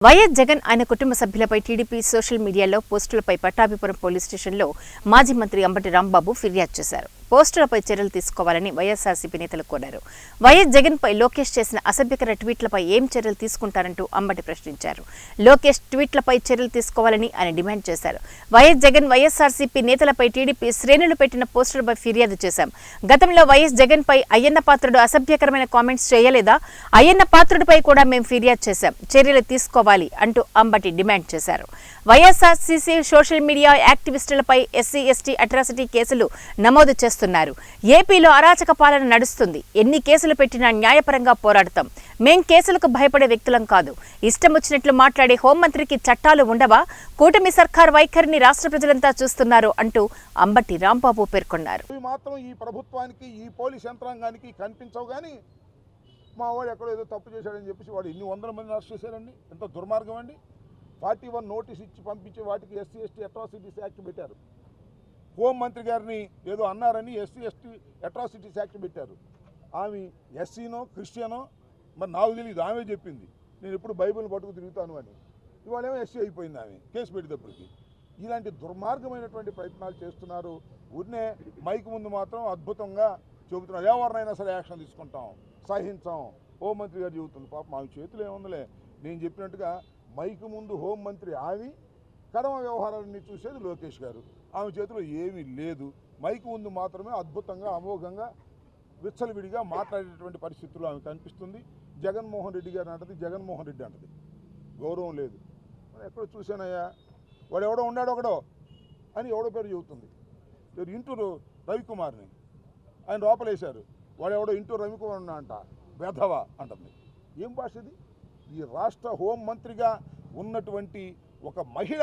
YS Jagan ఆయన కుటుంబ సభ్యులపై TDP social మీడియాలో పోస్టులపై పట్టాభిపురం పోలీస్ స్టేషన్లో మాజీ మంత్రి అంబటి రాంబాబు ఫిర్యాదు చేశారు. పోస్టులపై చర్యలు తీసుకోవాలని వైఎస్ఆర్సీపీ నేతలు కోరారు. వైఎస్ జగన్ పై లోకేష్ చేసిన అసభ్యకర ట్వీట్లపై ఏం చర్యలు తీసుకుంటారంటూ అంబటి ప్రశ్నించారు. లోకేష్ ట్వీట్లపై చర్యలు తీసుకోవాలని ఆయన డిమాండ్ చేశారు. వైఎస్ జగన్ వైఎస్ఆర్సీపీ నేతలపై టీడీపీ శ్రేణులు పెట్టిన పోస్టులపై ఫిర్యాదు చేశాం. గతంలో వైఎస్ జగన్ పై అయ్యన్న పాత్రుడు అసభ్యకరమైన కామెంట్స్ చేయలేదా? అయ్యన్న పాత్రుడిపై కూడా మేము ఫిర్యాదు చేశాం. చర్యలు తీసుకోవాలి అంటూ అంబటి డిమాండ్ చేశారు. వైఎస్ఆర్సీపీ సోషల్ మీడియా యాక్టివిస్టులపై ఎస్సీ ఎస్టీ అట్రాసిటీ కేసులు నమోదు చేస్తున్నారు. ఏపీలో అరాచక పాలన నడుస్తుంది. ఎన్ని కేసులు పెట్టినా న్యాయపరంగా పోరాడతాం. మేం కేసులకు భయపడే వ్యక్తులం కాదు. ఇష్టం వచ్చినట్లు మాట్లాడే హోంమంత్రికి చట్టాలు ఉండవా? కూటమి సర్కార్ వైఖరిని రాష్ట్ర ప్రజలంతా చూస్తున్నారు అంటూ అంబటి రాంబాబు పేర్కొన్నారు. మాత్రం ఈ ప్రభుత్వానికి ఈ పోలీస్ యంత్రాంగానికి కనిపించవు కానీ మా వాడు ఎక్కడో ఏదో తప్పు చేశాడని చెప్పేసి వాడు ఎన్ని వందల మంది అరెస్ట్ చేశారండి. ఎంత దుర్మార్గం అండి. 41 నోటీస్ ఇచ్చి పంపించే వాటికి ఎస్సీ ఎస్టీ అట్రాసిటీస్ యాక్ట్ పెట్టారు. హోంమంత్రి గారిని ఏదో అన్నారని ఎస్సీ ఎస్టీ అట్రాసిటీస్ యాక్ట్ పెట్టారు. ఆమె ఎస్సీనో క్రిస్టియనో మరి నాకు తెలియదు, ఆమె చెప్పింది నేను ఎప్పుడు బైబిల్ని పట్టుకు తిరుగుతాను అని. ఇవాళేమో ఎస్సీ అయిపోయింది ఆమె కేసు పెట్టేటప్పటికి. ఇలాంటి దుర్మార్గమైనటువంటి ప్రయత్నాలు చేస్తున్నారు. ఊరినే మైక్ ముందు మాత్రం అద్భుతంగా చెబుతున్నారు. ఎవరినైనా సరే యాక్షన్ తీసుకుంటాం, సహించాం. హోంమంత్రి గారు చెబుతుంది. పాపం ఆమె చేతులు ఏముందలే. నేను చెప్పినట్టుగా మైక్ ముందు హోంమంత్రి ఆమె, కడమ వ్యవహారాలన్నీ చూసేది లోకేష్ గారు. ఆమె చేతిలో ఏమీ లేదు. మైక్ ముందు మాత్రమే అద్భుతంగా అమోఘంగా విచ్చలవిడిగా మాట్లాడేటువంటి పరిస్థితుల్లో ఆమె కనిపిస్తుంది. జగన్మోహన్ రెడ్డి గారు అంటది, జగన్మోహన్ రెడ్డి అంటది. గౌరవం లేదు. ఎక్కడో చూశానయ్యా, వాడు ఎవడో ఉన్నాడు ఒకడో అని ఎవడో పేరు చెబుతుంది. ఇంటూరు రవికుమార్ని ఆయన లోపలేశారు. వాడు ఎవడో ఇంటూరు రవికుమార్ ఉన్నా అంట, వెధవా అంటుంది. ఏం భాష ఇది? ఈ రాష్ట్ర హోంమంత్రిగా ఉన్నటువంటి ఒక మహిళ